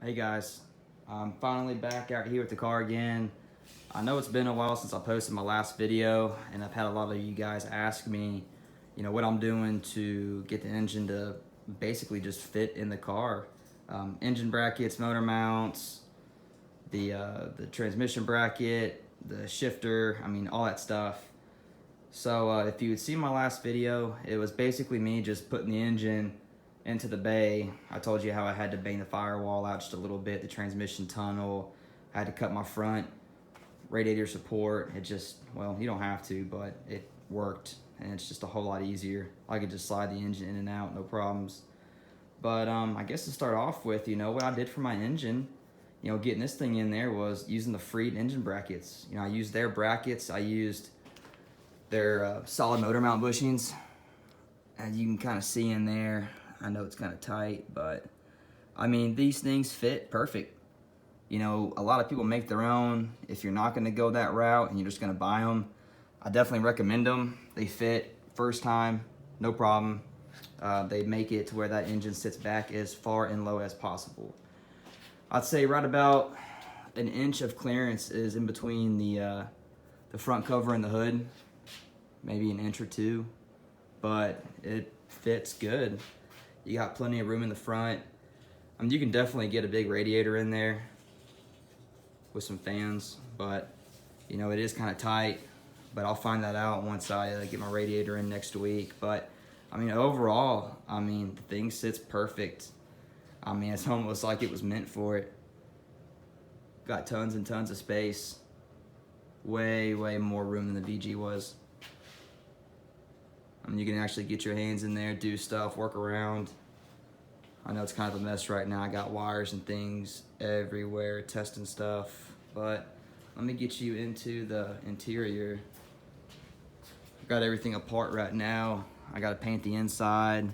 Hey guys, I'm finally back out here with the car again. I know it's been a while since I posted my last video, and I've had a lot of you guys ask me, what I'm doing to get the engine to basically just fit in the car. Engine brackets, motor mounts, the transmission bracket, the shifter, all that stuff. So if you had seen my last video, it was basically me just putting the engine into the bay. I told you how I had to bang the firewall out just a little bit, the transmission tunnel. I had to cut my front radiator support. It just, well, you don't have to, but it worked, and it's just a whole lot easier. I could just slide the engine in and out, no problems. But I guess to start off with, what I did for my engine, getting this thing in there was using the Freed engine brackets. I used their brackets. I used their solid motor mount bushings. As you can kind of see in there, I know it's kind of tight, but these things fit perfect. A lot of people make their own. If you're not going to go that route and you're just going to buy them, I definitely recommend them. They fit first time, no problem. They make it to where that engine sits back as far and low as possible. I'd say right about an inch of clearance is in between the front cover and the hood, maybe an inch or two, but it fits good. You got plenty of room in the front. You can definitely get a big radiator in there with some fans, but it is kind of tight. But I'll find that out once I get my radiator in next week. But overall, the thing sits perfect. It's almost like it was meant for it. Got tons and tons of space. Way more room than the VG was. You can actually get your hands in there, do stuff, work around. I know it's kind of a mess right now. I got wires and things everywhere, testing stuff. But let me get you into the interior. I've got everything apart right now. I got to paint the inside.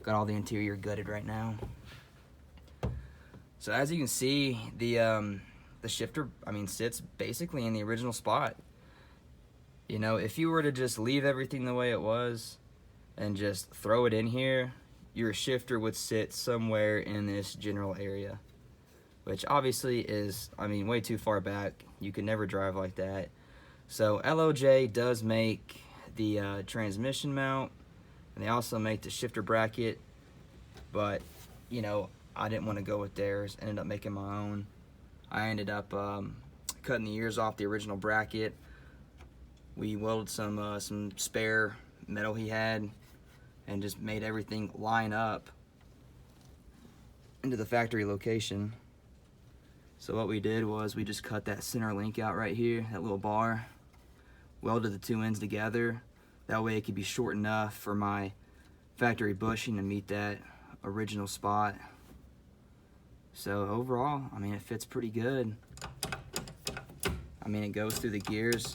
Got all the interior gutted right now. So as you can see, the shifter, sits basically in the original spot. If you were to just leave everything the way it was and just throw it in here, your shifter would sit somewhere in this general area, which obviously is, way too far back. You could never drive like that. So LOJ does make the transmission mount, and they also make the shifter bracket, but, I didn't want to go with theirs, ended up making my own. I ended up cutting the ears off the original bracket. We welded some spare metal he had and just made everything line up into the factory location. So what we did was we just cut that center link out right here, that little bar, welded the two ends together. That way it could be short enough for my factory bushing to meet that original spot. So overall, it fits pretty good. It goes through the gears.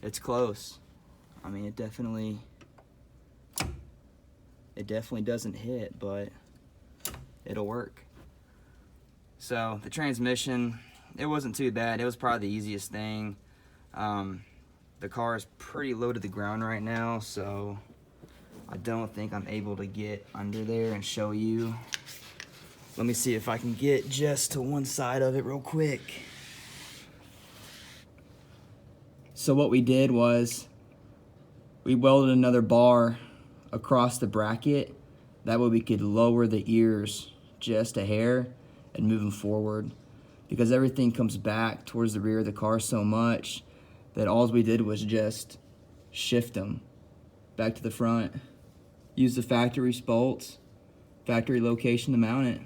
It's close. It definitely doesn't hit, but it'll work. So the transmission, it wasn't too bad. It was probably the easiest thing. The car is pretty low to the ground right now, so I don't think I'm able to get under there and show you. Let me see if I can get just to one side of it real quick. So what we did was we welded another bar across the bracket. That way we could lower the ears just a hair and move them forward, because everything comes back towards the rear of the car so much that all we did was just shift them back to the front. Use the factory bolts, factory location to mount it.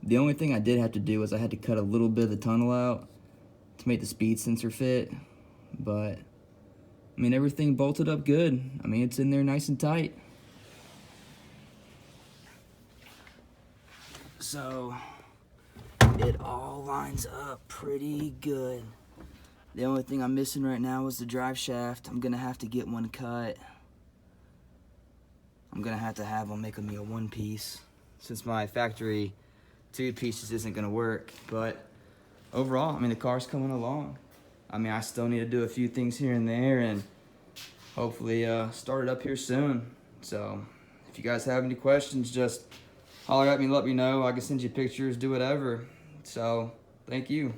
The only thing I did have to do was I had to cut a little bit of the tunnel out to make the speed sensor fit, but everything bolted up good. It's in there nice and tight. So it all lines up pretty good. The only thing I'm missing right now is the drive shaft. I'm gonna have to get one cut. I'm gonna have them make me a one piece, since my factory two pieces isn't gonna work. But overall, the car's coming along. I still need to do a few things here and there, and hopefully start it up here soon. So If you guys have any questions, just holler at me, let me know. I can send you pictures, do whatever. So, thank you.